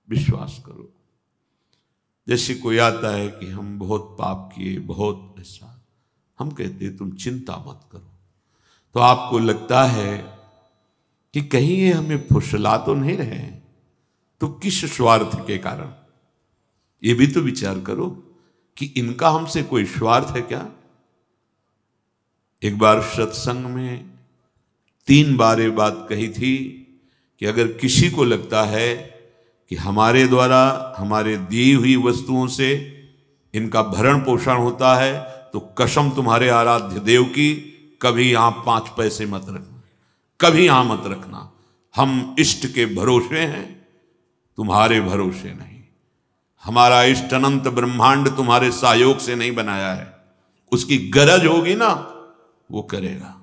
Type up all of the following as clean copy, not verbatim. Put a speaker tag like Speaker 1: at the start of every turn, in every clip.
Speaker 1: विश्वास करो। जैसे कोई आता है कि हम बहुत पाप किए, बहुत ऐसा, हम कहते तुम चिंता मत करो, तो आपको लगता है कि कहीं ये हमें फुसला तो नहीं रहे हैं, तो किस स्वार्थ के कारण? ये भी तो विचार करो कि इनका हमसे कोई स्वार्थ है क्या? एक बार सत्संग में 3 बार ये बात कही थी कि अगर किसी को लगता है कि हमारे द्वारा हमारे दी हुई वस्तुओं से इनका भरण पोषण होता है, तो कसम तुम्हारे आराध्य देव की, कभी यहां 5 पैसे मत रखना, कभी यहां मत रखना। हम इष्ट के भरोसे हैं, तुम्हारे भरोसे नहीं। हमारा इष्ट अनंत ब्रह्मांड तुम्हारे सहयोग से नहीं बनाया है। उसकी गरज होगी ना वो करेगा,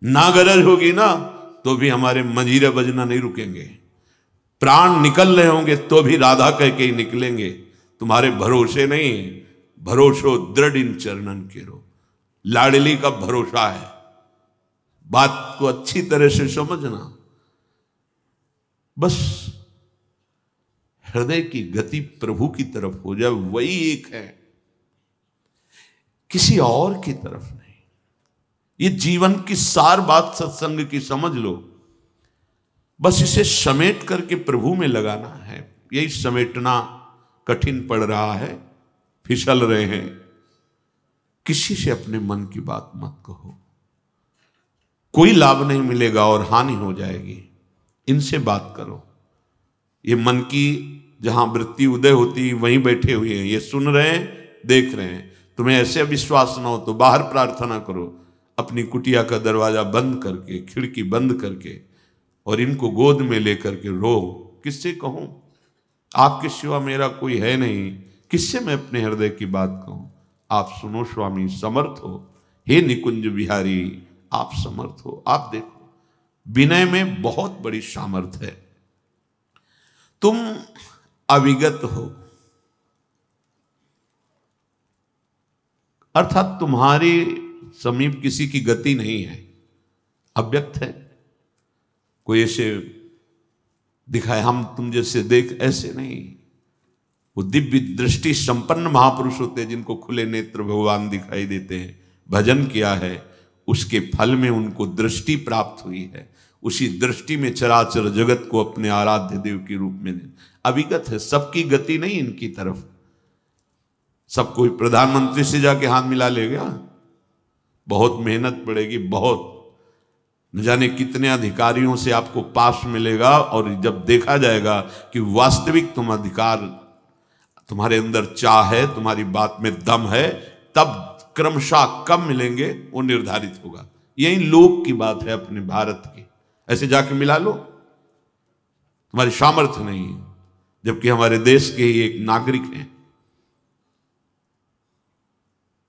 Speaker 1: ना गरज होगी ना तो भी हमारे मंजीरे बजना नहीं रुकेंगे। प्राण निकल रहे होंगे तो भी राधा कह के ही निकलेंगे। तुम्हारे भरोसे नहीं, भरोसो दृढ़ इन चरणन केरो। लाडली का भरोसा है। बात को अच्छी तरह से समझना। बस हृदय की गति प्रभु की तरफ हो जाए, वही एक है, किसी और की तरफ नहीं। ये जीवन की सार बात सत्संग की समझ लो। बस इसे समेट करके प्रभु में लगाना है। यही समेटना कठिन पड़ रहा है, फिसल रहे हैं। किसी से अपने मन की बात मत कहो, कोई लाभ नहीं मिलेगा और हानि हो जाएगी। इनसे बात करो। ये मन की जहां वृत्ति उदय होती वहीं बैठे हुए हैं, ये सुन रहे हैं, देख रहे हैं। तुम्हें ऐसे विश्वास ना हो तो बाहर प्रार्थना करो, अपनी कुटिया का दरवाजा बंद करके, खिड़की बंद करके, और इनको गोद में लेकर के रो। किससे कहूं? आपके सिवा मेरा कोई है नहीं, किससे मैं अपने हृदय की बात कहूं? आप सुनो स्वामी, समर्थ हो। हे निकुंज बिहारी, आप समर्थ हो। आप देखो, विनय में बहुत बड़ी सामर्थ्य है। तुम अविगत हो, अर्थात तुम्हारे समीप किसी की गति नहीं है, अव्यक्त है। कोई ऐसे दिखाए हम तुम जैसे देख, ऐसे नहीं। वो दिव्य दृष्टि संपन्न महापुरुष होते हैं, जिनको खुले नेत्र भगवान दिखाई देते हैं। भजन किया है, उसके फल में उनको दृष्टि प्राप्त हुई है। उसी दृष्टि में चराचर जगत को अपने आराध्य देव के रूप में अविगत है। सबकी गति नहीं इनकी तरफ। सब कोई प्रधानमंत्री से जाके हाथ मिला लेगा? बहुत मेहनत पड़ेगी, बहुत, न जाने कितने अधिकारियों से आपको पास मिलेगा। और जब देखा जाएगा कि वास्तविक तुम अधिकार, तुम्हारे अंदर चाह है, तुम्हारी बात में दम है, तब क्रमशः कब मिलेंगे वो निर्धारित होगा। यही लोक की बात है अपने भारत की। ऐसे जाके मिला लो, तुम्हारी सामर्थ्य नहीं है, जबकि हमारे देश के ही एक नागरिक हैं।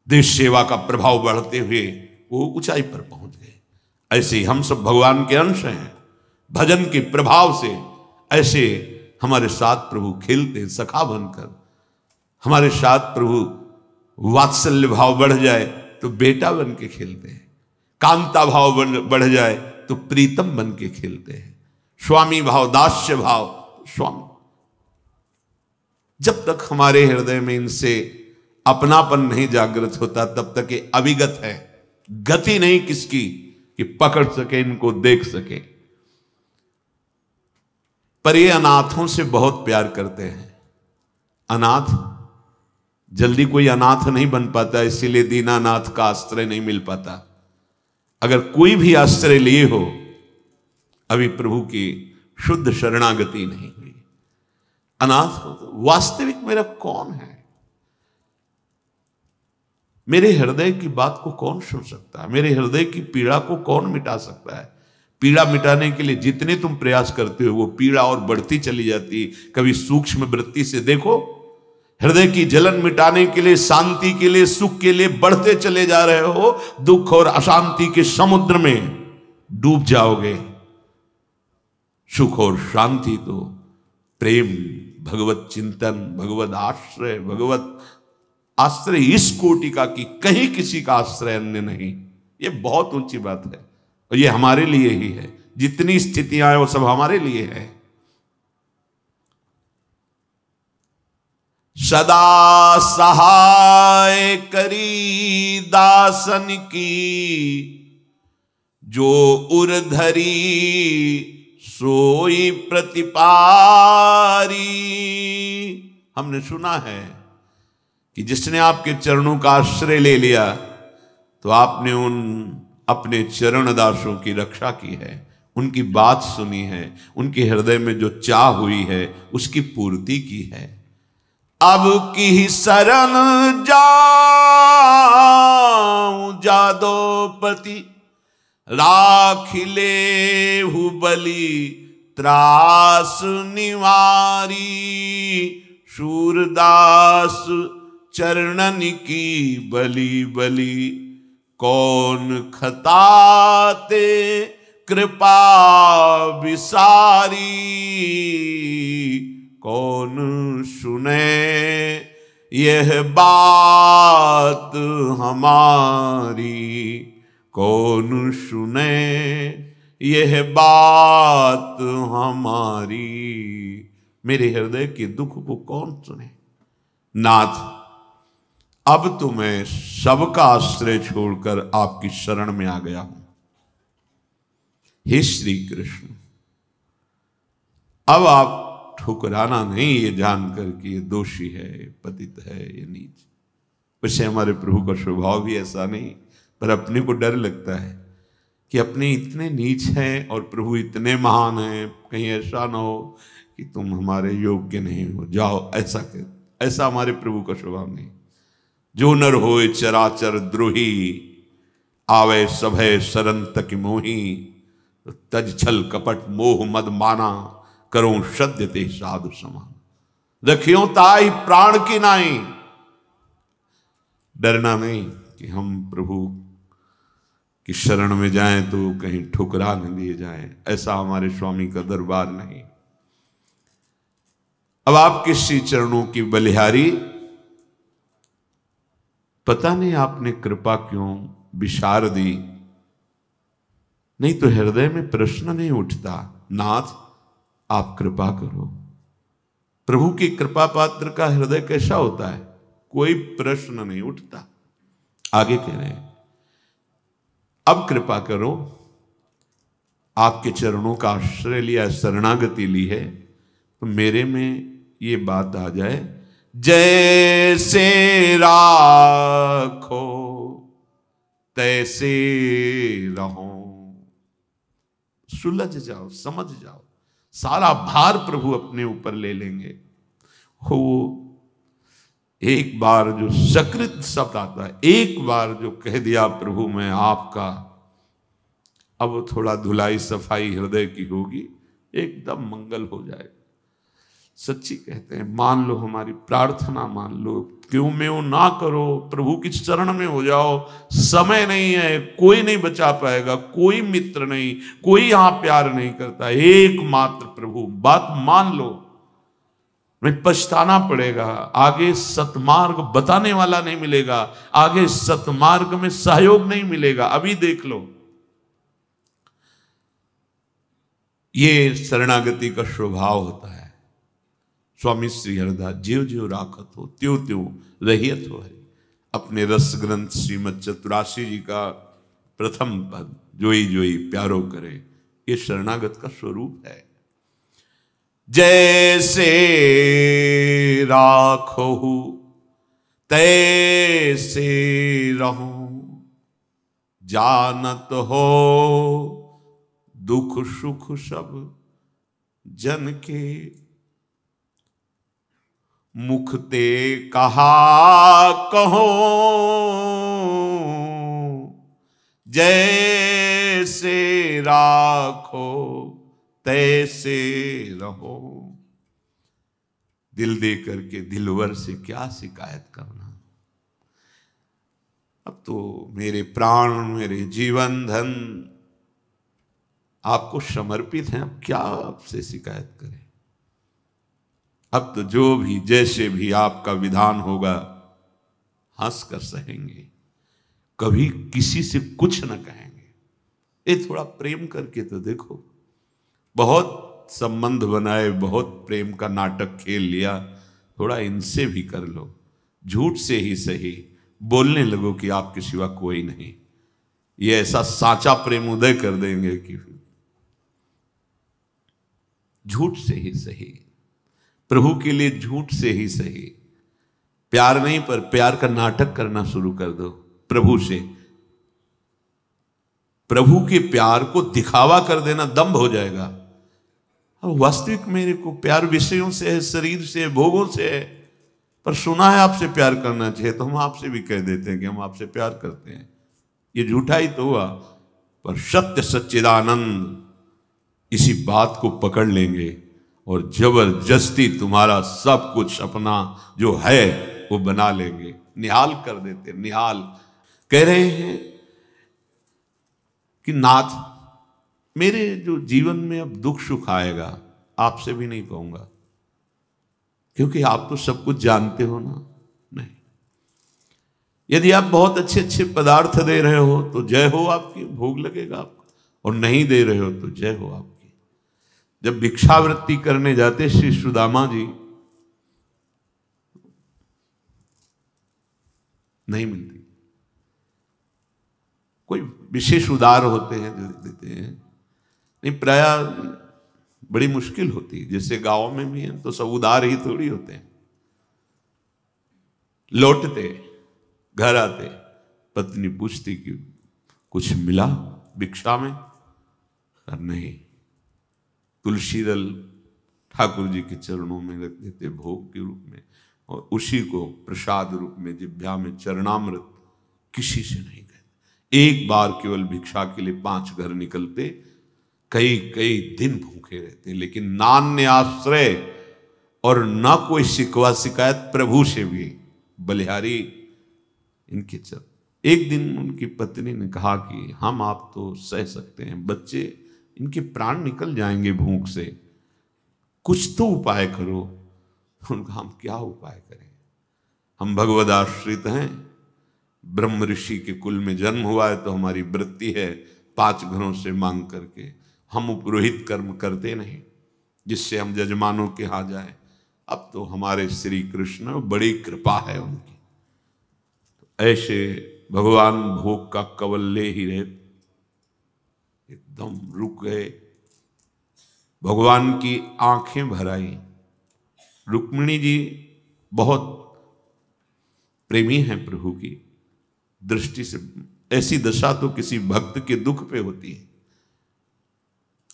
Speaker 1: देश सेवा का प्रभाव बढ़ते हुए वो ऊंचाई पर पहुंच गए। ऐसे ही हम सब भगवान के अंश हैं। भजन के प्रभाव से ऐसे हमारे साथ प्रभु खेलते हैं, सखा बनकर। हमारे साथ प्रभु वात्सल्य भाव बढ़ जाए तो बेटा बन के खेलते हैं, कांता भाव बढ़ जाए तो प्रीतम बन के खेलते हैं, स्वामी भाव, दास्य भाव, स्वामी। जब तक हमारे हृदय में इनसे अपनापन नहीं जागृत होता तब तक ये अविगत है। गति नहीं किसकी कि पकड़ सके, इनको देख सके। पर ये अनाथों से बहुत प्यार करते हैं। अनाथ जल्दी कोई अनाथ नहीं बन पाता, इसीलिए दीनानाथ का आश्रय नहीं मिल पाता। अगर कोई भी आश्रय लिए हो, अभी प्रभु की शुद्ध शरणागति नहीं हुई, अनाथ हो तो वास्तविक मेरा कौन है? मेरे हृदय की बात को कौन सुन सकता है? मेरे हृदय की पीड़ा को कौन मिटा सकता है? पीड़ा मिटाने के लिए जितने तुम प्रयास करते हो वो पीड़ा और बढ़ती चली जाती। कभी सूक्ष्म वृत्ति से देखो, हृदय की जलन मिटाने के लिए, शांति के लिए, सुख के लिए बढ़ते चले जा रहे हो, दुख और अशांति के समुद्र में डूब जाओगे। सुख और शांति तो प्रेम, भगवत चिंतन, भगवत आश्रय, भगवत आश्रय इस कोटि का कि कहीं किसी का आश्रय अन्य नहीं। ये बहुत ऊंची बात है और ये हमारे लिए ही है। जितनी स्थितियां हैं वो सब हमारे लिए है। सदा सहाय करी दासन की, जो उर्धरी सोई प्रतिपारी। हमने सुना है कि जिसने आपके चरणों का आश्रय ले लिया तो आपने उन अपने चरण दासों की रक्षा की है, उनकी बात सुनी है, उनके हृदय में जो चाह हुई है उसकी पूर्ति की है। अब की शरण जाऊं जादोपति, राख ले बलि त्रास निवारी। शूरदास चरणन की बलि बलि, कौन खताते कृपा विसारी। कौन सुने यह बात हमारी, कौन सुने यह बात हमारी। मेरे हृदय के दुख को कौन सुने। नाथ, अब तो मैं सबका आश्रय छोड़कर आपकी शरण में आ गया हूं। हे श्री कृष्ण, अब आप ठुकराना नहीं ये जानकर कि ये दोषी है, पतित है, ये नीच। वैसे हमारे प्रभु का स्वभाव भी ऐसा नहीं, पर अपने को डर लगता है कि अपने इतने नीच हैं और प्रभु इतने महान हैं, कहीं ऐसा ना हो कि तुम हमारे योग्य नहीं हो, जाओ ऐसा कर। ऐसा हमारे प्रभु का स्वभाव नहीं। जो नर होए चराचर द्रोही, आवे सभय सरन तक मोही। तज छल कपट मोह मद माना, करो सद्य ते साधु समान। रखियो ताई प्राण की नाई। डरना नहीं कि हम प्रभु की शरण में जाएं तो कहीं ठुकरा न दिए जाएं, ऐसा हमारे स्वामी का दरबार नहीं। अब आपके श्री चरणों की बलिहारी, पता नहीं आपने कृपा क्यों विसार दी, नहीं तो हृदय में प्रश्न नहीं उठता। नाथ, आप कृपा करो। प्रभु की कृपा पात्र का हृदय कैसा होता है, कोई प्रश्न नहीं उठता। आगे कह रहे हैं, अब कृपा करो, आपके चरणों का आश्रय लिया, शरणागति ली है, तो मेरे में ये बात आ जाए, जैसे राखो तैसे रहो। सुलझ जाओ, समझ जाओ, सारा भार प्रभु अपने ऊपर ले लेंगे। हो एक बार जो सकृत शब्द आता है, एक बार जो कह दिया प्रभु मैं आपका, अब थोड़ा धुलाई सफाई हृदय की होगी, एकदम मंगल हो जाएगा। सच्ची कहते हैं, मान लो हमारी प्रार्थना, मान लो, क्यों में वो ना करो, प्रभु की चरण में हो जाओ। समय नहीं है, कोई नहीं बचा पाएगा, कोई मित्र नहीं, कोई यहां प्यार नहीं करता, एकमात्र प्रभु। बात मान लो, नहीं पछताना पड़ेगा, आगे सतमार्ग बताने वाला नहीं मिलेगा, आगे सतमार्ग में सहयोग नहीं मिलेगा। अभी देख लो, ये शरणागति का स्वभाव होता है। स्वामी श्री हरिदास, ज्यों ज्यों राखत हो त्यों त्यों रहियत हो हरि। अपने रस ग्रंथ श्रीमद चतुरासी जी का प्रथम पद, जोई जोई प्यारो करे, ये शरणागत का स्वरूप है। जैसे राखो तैसे रहूं, जानत हो दुख सुख सब जन के। मुख ते कहा कहो जैसे राखो तैसे रहो। दिल दे करके दिलवर से क्या शिकायत करना। अब तो मेरे प्राण, मेरे जीवन धन आपको समर्पित हैं, अब क्या आपसे शिकायत करें। अब तो जो भी जैसे भी आपका विधान होगा हंस कर सहेंगे, कभी किसी से कुछ न कहेंगे। ये थोड़ा प्रेम करके तो देखो, बहुत संबंध बनाए, बहुत प्रेम का नाटक खेल लिया, थोड़ा इनसे भी कर लो, झूठ से ही सही बोलने लगो कि आपके सिवा कोई नहीं। ये ऐसा साचा प्रेम उदय कर देंगे कि झूठ से ही सही, प्रभु के लिए झूठ से ही सही, प्यार नहीं पर प्यार का नाटक करना शुरू कर दो प्रभु से। प्रभु के प्यार को दिखावा कर देना दम्भ हो जाएगा। अब वास्तविक मेरे को प्यार विषयों से है, शरीर से है, भोगों से है, पर सुना है आपसे प्यार करना चाहिए तो हम आपसे भी कह देते हैं कि हम आपसे प्यार करते हैं। ये झूठा ही तो हुआ, पर सत्य सच्चिदानंद इसी बात को पकड़ लेंगे और जबरदस्ती तुम्हारा सब कुछ अपना जो है वो बना लेंगे, निहाल कर देते। निहाल कह रहे हैं कि नाथ मेरे जो जीवन में अब दुख सुख आएगा आपसे भी नहीं कहूंगा, क्योंकि आप तो सब कुछ जानते हो ना। नहीं, यदि आप बहुत अच्छे अच्छे पदार्थ दे रहे हो तो जय हो आपकी, भोग लगेगा आपको, और नहीं दे रहे हो तो जय हो आपकी। जब भिक्षावृत्ति करने जाते श्री सुदामा जी, नहीं मिलती, कोई विशेष उदार होते हैं जो देते हैं, नहीं प्राय बड़ी मुश्किल होती है। जैसे गांव में भी हैं तो सब उदार ही थोड़ी होते हैं। लौटते घर आते पत्नी पूछती कि कुछ मिला भिक्षा में, और नहीं, तुलसी दल ठाकुर जी के चरणों में रख देते भोग के रूप में, और उसी को प्रसाद रूप में जिह्वा में चरणामृत किसी से नहीं कहते। एक बार केवल भिक्षा के लिए 5 घर निकलते, कई कई दिन भूखे रहते, लेकिन नान्य आश्रय और ना कोई शिकवा शिकायत प्रभु से भी। बलिहारी इनके चल, एक दिन उनकी पत्नी ने कहा कि हम आप तो सह सकते हैं, बच्चे इनके प्राण निकल जाएंगे भूख से, कुछ तो उपाय करो। उनका हम क्या उपाय करें, हम भगवद आश्रित हैं, ब्रह्म ऋषि के कुल में जन्म हुआ है तो हमारी वृत्ति है 5 घरों से मांग करके, हम उपरोहित कर्म करते नहीं जिससे हम जजमानों के यहाँ जाए। अब तो हमारे श्री कृष्ण बड़ी कृपा है उनकी, तो ऐसे भगवान भोग का कवल ले ही रहे, एकदम रुक गए। भगवान की आंखें भर आई। रुक्मिणी जी बहुत प्रेमी हैं प्रभु की दृष्टि से, ऐसी दशा तो किसी भक्त के दुख पे होती है।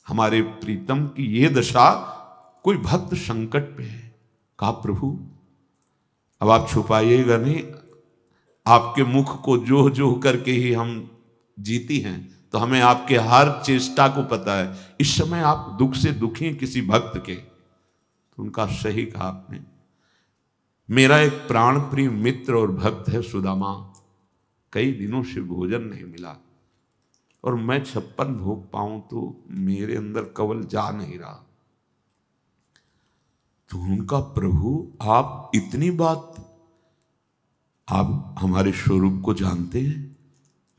Speaker 1: हमारे प्रीतम की ये दशा, कोई भक्त संकट पे है, कहा प्रभु अब आप छुपाइएगा नहीं, आपके मुख को जोह जोह करके ही हम जीती हैं, तो हमें आपके हर चेष्टा को पता है। इस समय आप दुख से दुखी हैं किसी भक्त के, तो उनका सही कहा आपने। मेरा एक प्राण प्रिय मित्र और भक्त है सुदामा, कई दिनों से भोजन नहीं मिला और मैं 56 भोग पाऊं तो मेरे अंदर कवल जा नहीं रहा। तो उनका प्रभु आप इतनी बात, आप हमारे स्वरूप को जानते हैं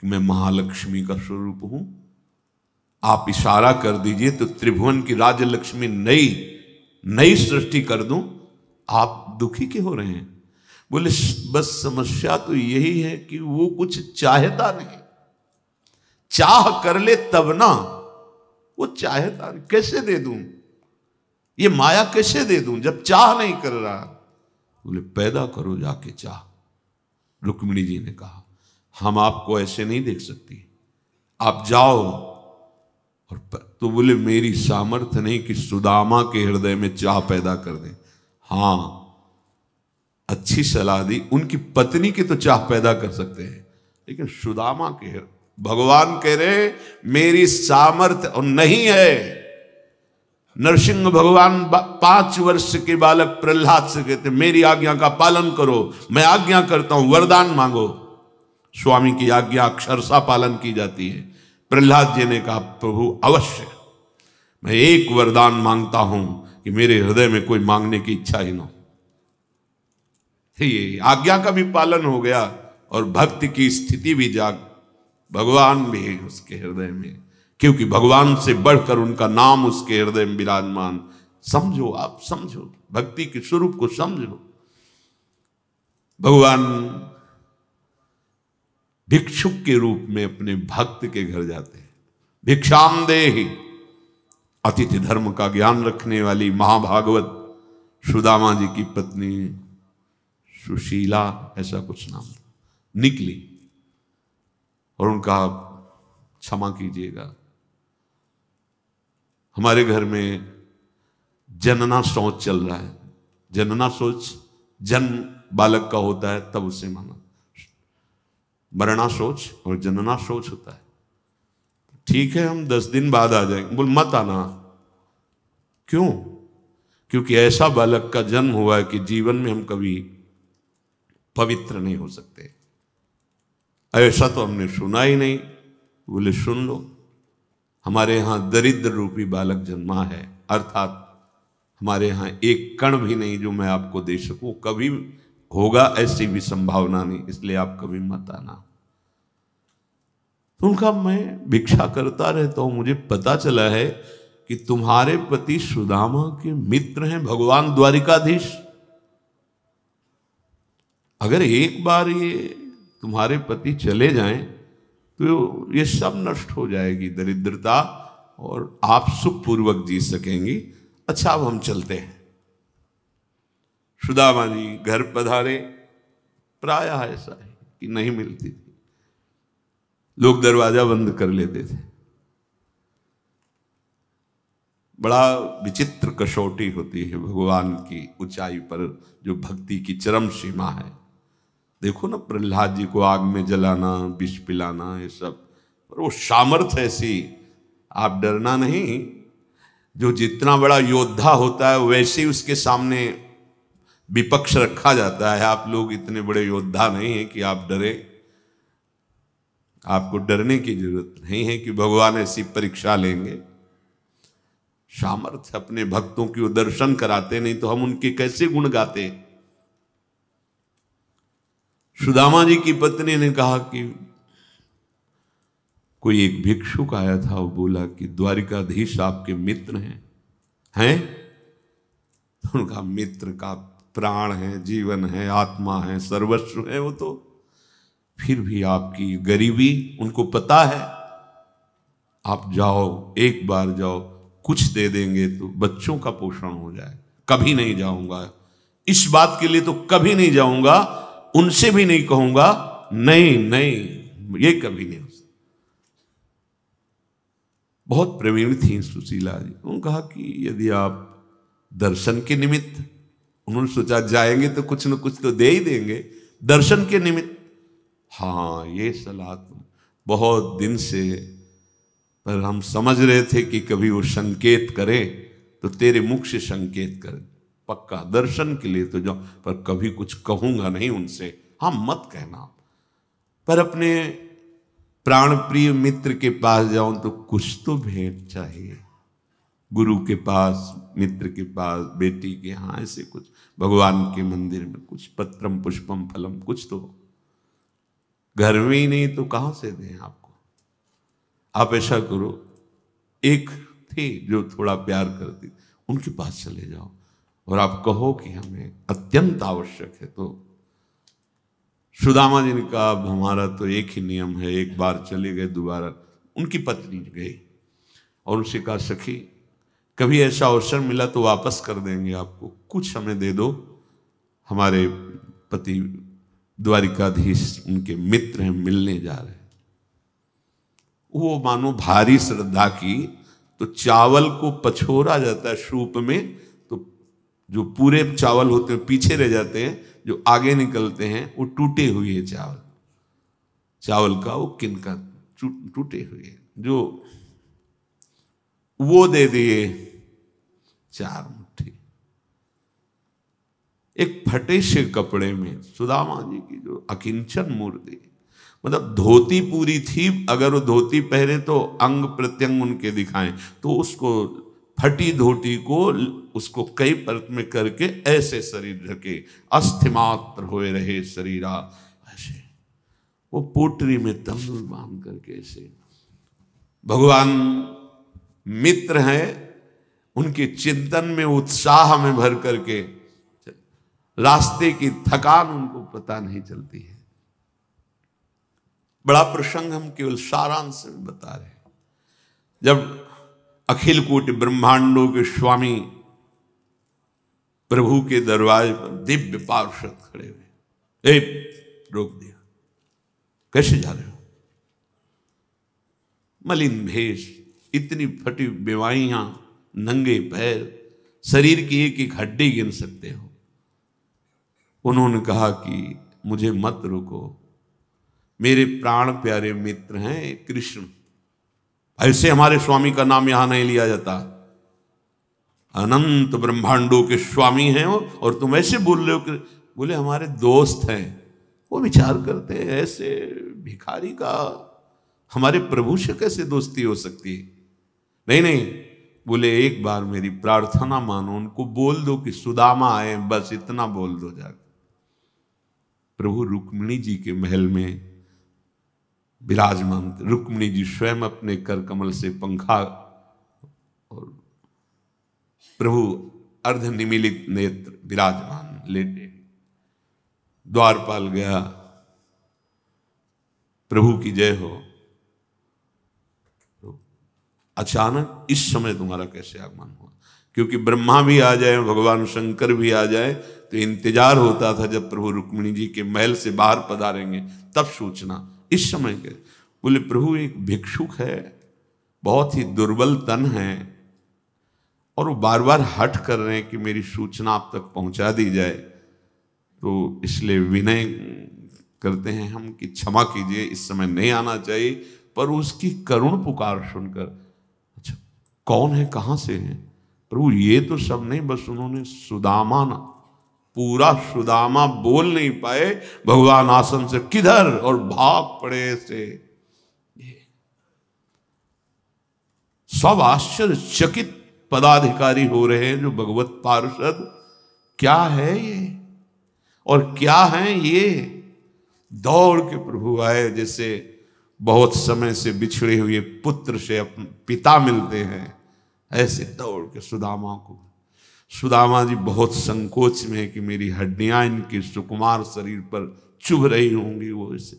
Speaker 1: कि मैं महालक्ष्मी का स्वरूप हूं, आप इशारा कर दीजिए तो त्रिभुवन की राज्य लक्ष्मी नई सृष्टि कर दूं, आप दुखी क्यों हो रहे हैं? बोले बस समस्या तो यही है कि वो कुछ चाहता नहीं, चाह कर ले तब ना, वो चाहता नहीं, कैसे दे दूं ये माया, कैसे दे दूं जब चाह नहीं कर रहा? बोले पैदा करो जाके चाह। रुक्मिणी जी ने कहा हम आपको ऐसे नहीं देख सकती, आप जाओ। और तो बोले मेरी सामर्थ्य नहीं कि सुदामा के हृदय में चाह पैदा कर दे। हाँ, अच्छी सलाह दी, उनकी पत्नी की तो चाह पैदा कर सकते हैं, लेकिन सुदामा के, भगवान कह रहे मेरी सामर्थ्य और नहीं है। नरसिंह भगवान 5 वर्ष के बालक प्रहलाद से कहते मेरी आज्ञा का पालन करो, मैं आज्ञा करता हूं, वरदान मांगो। स्वामी की आज्ञा अक्षरशः पालन की जाती है। प्रहलाद जी ने कहा प्रभु अवश्य, मैं एक वरदान मांगता हूं कि मेरे हृदय में कोई मांगने की इच्छा ही ना हो। ये आज्ञा का भी पालन हो गया और भक्ति की स्थिति भी जाग, भगवान भी है उसके हृदय में, क्योंकि भगवान से बढ़कर उनका नाम उसके हृदय में विराजमान। समझो, आप समझो, भक्ति के स्वरूप को समझो। भगवान भिक्षुक के रूप में अपने भक्त के घर जाते हैं। भिक्षाम देहि, अतिथि धर्म का ज्ञान रखने वाली महाभागवत सुदामा जी की पत्नी सुशीला, ऐसा कुछ नाम था, निकली और उनका क्षमा कीजिएगा, हमारे घर में जनना शौच चल रहा है। जनना शौच जन्म बालक का होता है तब उसे माना, मरना शौच और जनना शौच होता है। ठीक है, हम 10 दिन बाद आ जाएंगे। बोल मत आना। क्यों? क्योंकि ऐसा बालक का जन्म हुआ है कि जीवन में हम कभी पवित्र नहीं हो सकते। ऐसा तो हमने सुना ही नहीं। बोले सुन लो, हमारे यहां दरिद्र रूपी बालक जन्मा है, अर्थात हमारे यहां एक कण भी नहीं जो मैं आपको दे सकूं, कभी होगा ऐसी भी संभावना नहीं, इसलिए आप कभी मत आना। तो उनका मैं भिक्षा करता रहता हूं, मुझे पता चला है कि तुम्हारे पति सुदामा के मित्र हैं भगवान द्वारिकाधीश। अगर एक बार ये तुम्हारे पति चले जाएं तो ये सब नष्ट हो जाएगी दरिद्रता, और आप सुखपूर्वक जी सकेंगी। अच्छा, अब हम चलते हैं। सुदामा जी घर पधारे। प्रायः ऐसा है कि नहीं मिलती थी, लोग दरवाजा बंद कर लेते थे। बड़ा विचित्र कसौटी होती है भगवान की ऊंचाई पर, जो भक्ति की चरम सीमा है। देखो ना, प्रहलाद जी को आग में जलाना, विष पिलाना, ये सब, पर वो सामर्थ्य ऐसी, आप डरना नहीं। जो जितना बड़ा योद्धा होता है वैसे ही उसके सामने विपक्ष रखा जाता है। आप लोग इतने बड़े योद्धा नहीं हैं कि आप डरे। आपको डरने की जरूरत नहीं है कि भगवान ऐसी परीक्षा लेंगे। सामर्थ्य अपने भक्तों की वो दर्शन कराते, नहीं तो हम उनके कैसे गुण गाते। सुदामा जी की पत्नी ने कहा कि कोई एक भिक्षुक आया था, वो बोला कि द्वारिकाधीश आपके मित्र हैं? तो उनका मित्र का प्राण है, जीवन है, आत्मा है, सर्वस्व है वो तो। फिर भी आपकी गरीबी उनको पता है। आप जाओ, एक बार जाओ, कुछ दे देंगे तो बच्चों का पोषण हो जाए। कभी नहीं जाऊंगा, इस बात के लिए तो कभी नहीं जाऊंगा, उनसे भी नहीं कहूंगा, नहीं नहीं, ये कभी नहीं हो सकता। बहुत प्रवीण थी सुशीला जी। उन्होंने कहा कि यदि आप दर्शन के निमित्त, उन्होंने सोचा जाएंगे तो कुछ न कुछ तो दे ही देंगे, दर्शन के निमित्त। हाँ, ये सलाह तो बहुत दिन से, पर हम समझ रहे थे कि कभी वो संकेत करे तो तेरे मुख से संकेत करे, पक्का दर्शन के लिए तो जाओ, पर कभी कुछ कहूंगा नहीं उनसे। हाँ, मत कहना, पर अपने प्राण प्रिय मित्र के पास जाऊं तो कुछ तो भेंट चाहिए। गुरु के पास, मित्र के पास, बेटी के, हाँ ऐसे कुछ, भगवान के मंदिर में कुछ, पत्रम पुष्पम फलम, कुछ तो। घर में ही नहीं तो कहां से दें आपको। आप ऐसा करो, एक थी जो थोड़ा प्यार करती, उनके पास चले जाओ और आप कहो कि हमें अत्यंत आवश्यक है। तो सुदामा जी ने कहा, अब हमारा तो एक ही नियम है, एक बार चले गए दोबारा। उनकी पत्नी गई और उनसे कहा, सखी कभी ऐसा अवसर मिला तो वापस कर देंगे आपको, कुछ हमें दे दो, हमारे पति द्वारिकाधीश उनके मित्र हैं, मिलने जा रहे हैं। वो मानो भारी श्रद्धा की, तो चावल को पछोरा जाता है सूप में, तो जो पूरे चावल होते हैं पीछे रह जाते हैं, जो आगे निकलते हैं वो टूटे हुए चावल, चावल का वो किनका टूटे हुए, जो वो दे दिए 4 मुट्ठी। एक फटे से कपड़े में सुदामा जी की जो अकिंचन मूर्ति, मतलब धोती पूरी थी, अगर वो धोती पहने तो अंग प्रत्यंग उनके दिखाएं, तो उसको फटी धोती को उसको कई परत में करके ऐसे शरीर ढके, अस्थिमात्र होए रहे शरीरा, ऐसे वो पोटरी में तंबुल बांध करके ऐसे। भगवान मित्र हैं, उनके चिंतन में उत्साह में भर करके रास्ते की थकान उनको पता नहीं चलती है। बड़ा प्रसंग हम केवल सारांश में बता रहे हैं। जब अखिल कोटि ब्रह्मांडों के स्वामी प्रभु के दरवाजे पर दिव्य पार्षद खड़े हुए, रोक दिया, कैसे जा रहे हो? मलिन भेष, इतनी फटी बेवाइयां, नंगे पैर, शरीर की एक एक हड्डी गिन सकते हो। उन्होंने कहा कि मुझे मत रोको, मेरे प्राण प्यारे मित्र हैं कृष्ण, ऐसे हमारे स्वामी का नाम यहां नहीं लिया जाता। अनंत ब्रह्मांडों के स्वामी हैं और तुम ऐसे बोल रहे हो कि बोले हमारे दोस्त हैं। वो विचार करते हैं ऐसे भिखारी का हमारे प्रभु से कैसे दोस्ती हो सकती है? नहीं नहीं, बोले एक बार मेरी प्रार्थना मानो, उनको बोल दो कि सुदामा आए, बस इतना बोल दो जाकर। प्रभु रुक्मिणी जी के महल में विराजमान थे। रुक्मिणी जी स्वयं अपने कर कमल से पंखा और प्रभु अर्ध निमीलित नेत्र विराजमान लेटे। द्वारपाल गया, प्रभु की जय हो। तो अचानक इस समय तुम्हारा कैसे आगमन हुआ? क्योंकि ब्रह्मा भी आ जाए, भगवान शंकर भी आ जाए, तो इंतजार होता था जब प्रभु रुक्मिणी जी के महल से बाहर पधारेंगे तब सूचना। इस समय के बोले प्रभु एक भिक्षुक है, बहुत ही दुर्बल तन है, और वो बार बार हठ कर रहे हैं कि मेरी सूचना आप तक पहुंचा दी जाए, तो इसलिए विनय करते हैं हम कि क्षमा कीजिए, इस समय नहीं आना चाहिए। पर उसकी करुण पुकार सुनकर, अच्छा कौन है, कहां से है? प्रभु ये तो सब नहीं, बस उन्होंने सुदामा ना, पूरा सुदामा बोल नहीं पाए, भगवान आसन से किधर और भाग पड़े से। सब आश्चर्यचकित पदाधिकारी हो रहे हैं जो भगवत पार्षद, क्या है ये और क्या है ये? दौड़ के प्रभु आए, जैसे बहुत समय से बिछड़े हुए पुत्र से अपने पिता मिलते हैं, ऐसे दौड़ के सुदामा को। सुदामा जी बहुत संकोच में है कि मेरी हड्डियां इनके सुकुमार शरीर पर चुभ रही होंगी। वो ऐसे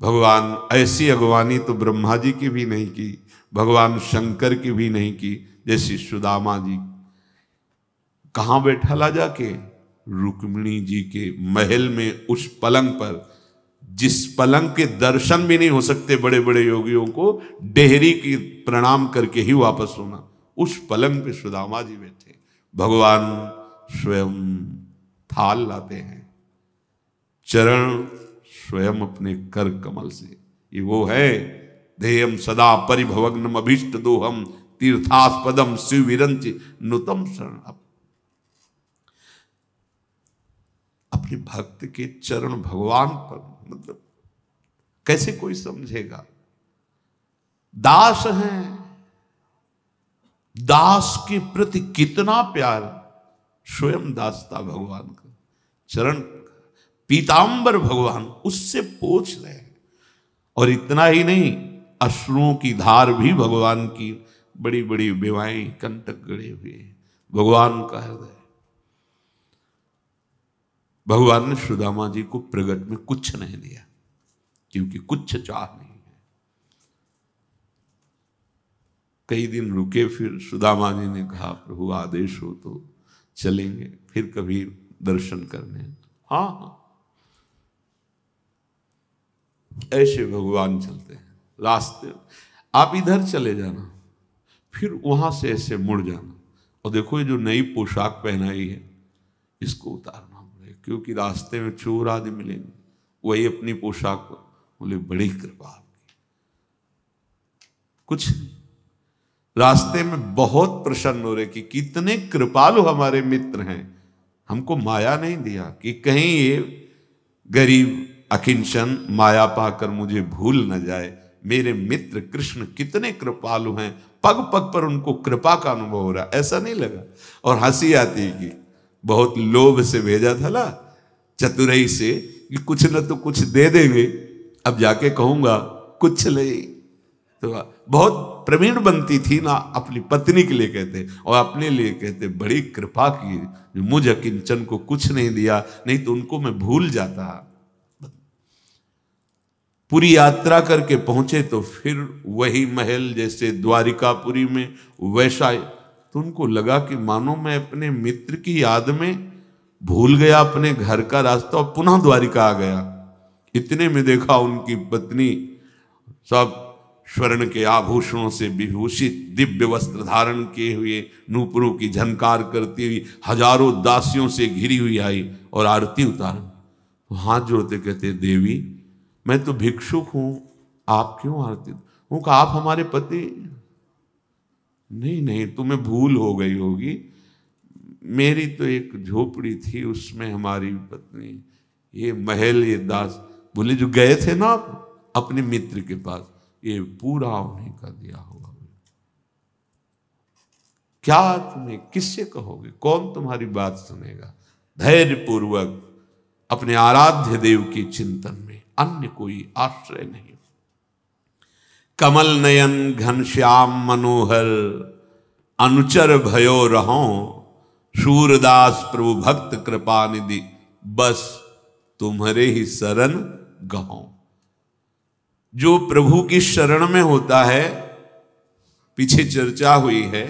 Speaker 1: भगवान ऐसी अगवानी तो ब्रह्मा जी की भी नहीं की, भगवान शंकर की भी नहीं की, जैसी सुदामा जी। कहां बैठा ला जाके? रुक्मिणी जी के महल में, उस पलंग पर जिस पलंग के दर्शन भी नहीं हो सकते बड़े बड़े योगियों को, डेहरी की प्रणाम करके ही वापस होना, उस पलंग पे सुदामा जी बैठे। भगवान स्वयं थाल लाते हैं, चरण स्वयं अपने कर कमल से। ये वो है, ध्येयम सदा परिभवग्नम अभीष्ट दोहम तीर्थास्पदम शिवविरंच नुतम शरण। अपने भक्त के चरण भगवान पर, मतलब कैसे कोई समझेगा? दास हैं, दास के प्रति कितना प्यार, स्वयं दासता भगवान का चरण, पीतांबर भगवान उससे पोंछ रहे हैं। और इतना ही नहीं, अश्रुओं की धार भी भगवान की बड़ी बड़ी बेवाएं कंटक गड़े हुए हैं। भगवान का हृदय, भगवान ने सुदामा जी को प्रगट में कुछ नहीं दिया, क्योंकि कुछ चाह नहीं है। कई दिन रुके, फिर सुदामा जी ने कहा प्रभु आदेश हो तो चलेंगे फिर कभी दर्शन करने। हाँ हाँ, ऐसे भगवान चलते हैं रास्ते। आप इधर चले जाना, फिर वहां से ऐसे मुड़ जाना, और देखो ये जो नई पोशाक पहनाई है इसको उतारना पड़ेगा, क्योंकि रास्ते में चोर आदि मिलेंगे, वही अपनी पोशाक। बोले बड़ी कृपा आपकी। कुछ रास्ते में बहुत प्रसन्न हो रहे कि कितने कृपालु हमारे मित्र हैं, हमको माया नहीं दिया कि कहीं ये गरीब अकिंचन माया पाकर मुझे भूल न जाए। मेरे मित्र कृष्ण कितने कृपालु हैं, पग पग पर उनको कृपा का अनुभव हो रहा, ऐसा नहीं लगा। और हंसी आती है कि बहुत लोभ से भेजा था ना, चतुराई से, कि कुछ न तो कुछ दे देंगे, अब जाके कहूंगा कुछ नहीं, तो बहुत प्रवीण बनती थी ना, अपनी पत्नी के लिए कहते और अपने लिए कहते बड़ी कृपा की जो मुझ अकिंचन को कुछ नहीं दिया, नहीं तो उनको मैं भूल जाता। पूरी यात्रा करके पहुंचे तो फिर वही महल जैसे द्वारिकापुरी में वैसा, तो उनको लगा कि मानो मैं अपने मित्र की याद में भूल गया अपने घर का रास्ता और पुनः द्वारिका आ गया। इतने में देखा उनकी पत्नी सब स्वर्ण के आभूषणों से विभूषित दिव्य वस्त्र धारण किए हुए, नूपुरों की झनकार करती हुई, हजारों दासियों से घिरी हुई आई और आरती उतार। हाथ जोड़ते कहते देवी मैं तो भिक्षुक हूं, आप क्यों आरती? वो कहा आप हमारे पति? नहीं नहीं, तुम्हें भूल हो गई होगी, मेरी तो एक झोपड़ी थी उसमें हमारी पत्नी, ये महल ये दास बोले जो गए थे ना अपने मित्र के पास, ये पूरा उन्हीं का दिया होगा। क्या तुम्हें किससे कहोगे, कौन तुम्हारी बात सुनेगा? धैर्य पूर्वक अपने आराध्य देव के चिंतन में, अन्य कोई आश्रय नहीं। कमल नयन घनश्याम मनोहर अनुचर भयो रहो, शूरदास प्रभु भक्त कृपा निधि, बस तुम्हारे ही शरण गहो। जो प्रभु की शरण में होता है, पीछे चर्चा हुई है,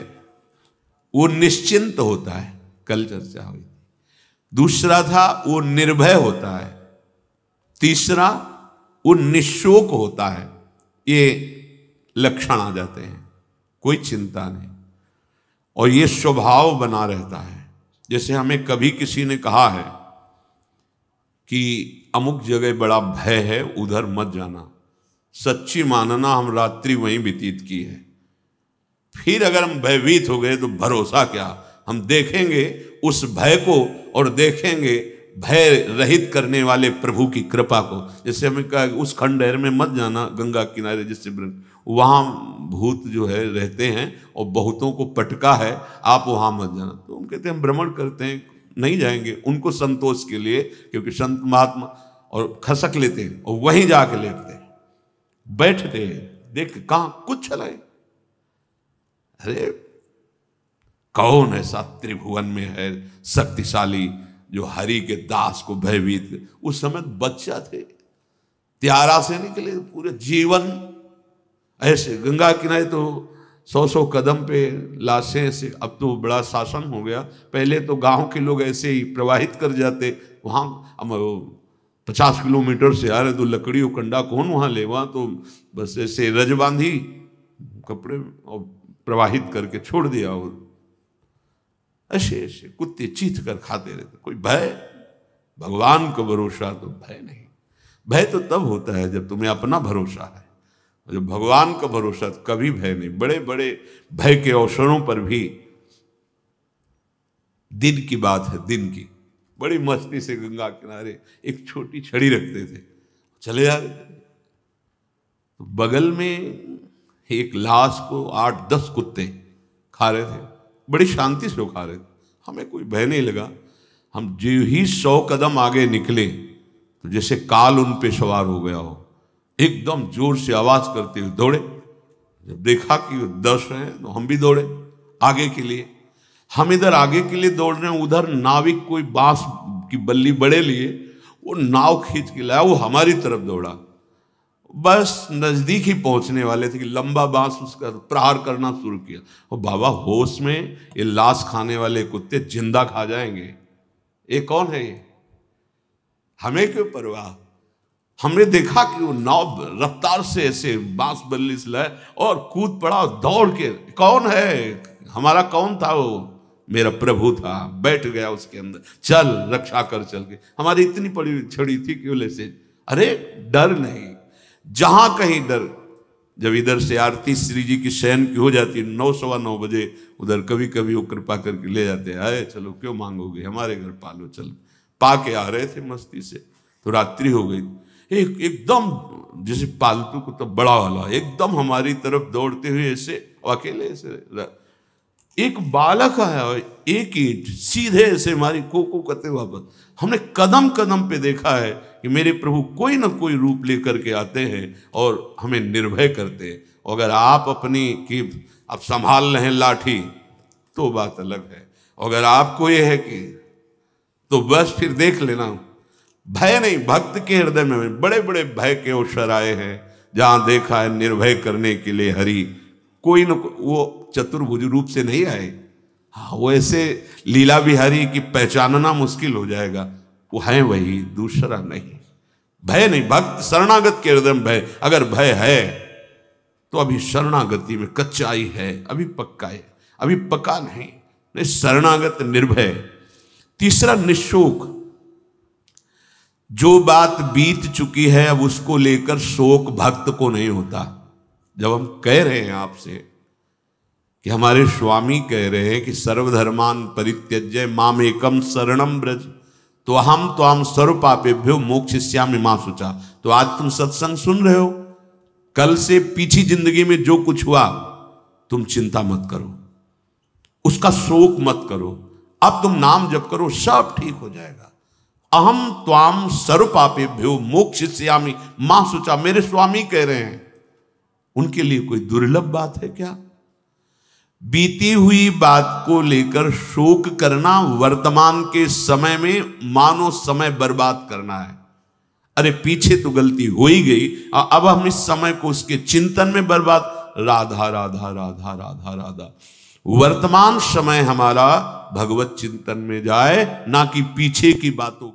Speaker 1: वो निश्चिंत होता है, कल चर्चा हुई। दूसरा था वो निर्भय होता है, तीसरा वो निशोक होता है। ये लक्षण आ जाते हैं, कोई चिंता नहीं, और ये स्वभाव बना रहता है। जैसे हमें कभी किसी ने कहा है कि अमुक जगह बड़ा भय है, उधर मत जाना, सच्ची मानना हम रात्रि वहीं व्यतीत की है। फिर अगर हम भयभीत हो गए तो भरोसा क्या, हम देखेंगे उस भय को और देखेंगे भय रहित करने वाले प्रभु की कृपा को। जैसे हमें कहा उस खंडहर में मत जाना गंगा किनारे, जिससे वहां भूत जो है रहते हैं और बहुतों को पटका है, आप वहां मत जाना। तो हम कहते हैं हम भ्रमण करते हैं, नहीं जाएंगे, उनको संतोष के लिए, क्योंकि संत महात्मा और खसक लेते हैं और वहीं जाके लेटते हैं, बैठते हैं, देख कहां कुछ चलाए। अरे कौन ऐसा त्रिभुवन में है शक्तिशाली जो हरि के दास को भयभीत? उस समय बच्चा थे, त्यारा से निकले, पूरे जीवन ऐसे गंगा किनारे तो 100-100 कदम पे लाशें ऐसे। अब तो बड़ा शासन हो गया, पहले तो गांव के लोग ऐसे ही प्रवाहित कर जाते। वहां 50 किलोमीटर से आ रहे तो लकड़ी और कंडा कौन वहां ले, वहां तो बस ऐसे रज बांधी कपड़े और प्रवाहित करके छोड़ दिया, और ऐसे ऐसे कुत्ते चीथ कर खाते रहते। कोई भय, भगवान का भरोसा तो भय नहीं। भय तो तब होता है जब तुम्हें अपना भरोसा है, जब भगवान का भरोसा तो कभी भय नहीं। बड़े बड़े भय के अवसरों पर भी, दिन की बात है, दिन की, बड़ी मस्ती से गंगा किनारे एक छोटी छड़ी रखते थे, चले जा रहे थे, तो बगल में एक लाश को 8-10 कुत्ते खा रहे थे, बड़ी शांति से खा रहे थे। हमें कोई भय नहीं लगा। हम जो ही 100 कदम आगे निकले तो जैसे काल उन पे सवार हो गया हो, एकदम जोर से आवाज करते हुए दौड़े। जब देखा कि 10 हैं तो हम भी दौड़े आगे के लिए। हम इधर आगे के लिए दौड़ रहे हैं, उधर नाविक कोई बांस की बल्ली बड़े लिए, वो नाव खींच के लाया, वो हमारी तरफ दौड़ा। बस नजदीक ही पहुंचने वाले थे कि लंबा बांस उसका प्रहार करना शुरू किया। और बाबा होश में, ये लाश खाने वाले कुत्ते जिंदा खा जाएंगे, ये कौन है ये, हमें क्यों परवाह। हमने देखा कि वो नाव रफ्तार से ऐसे बांस बल्ली से लाए और कूद पड़ा दौड़ के। कौन है, हमारा कौन था वो? मेरा प्रभु था, बैठ गया उसके अंदर, चल रक्षा कर चल के। हमारी इतनी बड़ी छड़ी थी कि बोले से अरे डर नहीं, जहां कहीं डर। जब इधर से आरती श्री जी की शयन की हो जाती 9-9:15 बजे, उधर कभी कभी वो कृपा करके ले जाते, आए चलो क्यों मांगोगे, हमारे घर पालो, चल। पाके आ रहे थे मस्ती से, तो रात्रि हो गई। एकदम जैसे पालतू को तो बड़ा वाला एकदम हमारी तरफ दौड़ते हुए ऐसे अकेले ऐसे, एक बालक आया और एक ईंट सीधे ऐसे हमारी को करते वापस। हमने कदम कदम पे देखा है कि मेरे प्रभु कोई ना कोई रूप लेकर के आते हैं और हमें निर्भय करते हैं अगर आप अपनी कि अब संभाल रहे हैं लाठी तो बात अलग है। अगर आपको ये है कि तो बस फिर देख लेना, भय नहीं, भक्त के हृदय में बड़े बड़े भय के अवसर आए हैं, जहां देखा है निर्भय करने के लिए हरि, कोई न वो चतुर्भुज रूप से नहीं आए। हाँ, वो ऐसे लीला बिहारी की पहचानना मुश्किल हो जाएगा, वो है वही, दूसरा नहीं। भय नहीं, भक्त शरणागत के हृदय में भय। अगर भय है तो अभी शरणागति में कच्चाई है, अभी पक्का है, अभी पका नहीं, शरणागत निर्भय। तीसरा निशोक, जो बात बीत चुकी है अब उसको लेकर शोक भक्त को नहीं होता। जब हम कह रहे हैं आपसे कि हमारे स्वामी कह रहे हैं कि सर्वधर्मान परित्यज्य माम एकम शरणम ब्रज, तो हम त्वाम सर्व पापेभ्यो मोक्षयिष्यामि मा शुचा। तो आज तुम सत्संग सुन रहे हो, कल से पीछी जिंदगी में जो कुछ हुआ तुम चिंता मत करो, उसका शोक मत करो, अब तुम नाम जप करो, सब ठीक हो जाएगा। अहम त्वाम सर्व पापेभ्यो मोक्षयिष्यामि मा शुचा, मेरे स्वामी कह रहे हैं। उनके लिए कोई दुर्लभ बात है क्या? बीती हुई बात को लेकर शोक करना वर्तमान के समय में मानो समय बर्बाद करना है। अरे पीछे तो गलती हो ही गई, अब हम इस समय को उसके चिंतन में बर्बाद, राधा राधा राधा राधा राधा। वर्तमान समय हमारा भगवत चिंतन में जाए, ना कि पीछे की बातों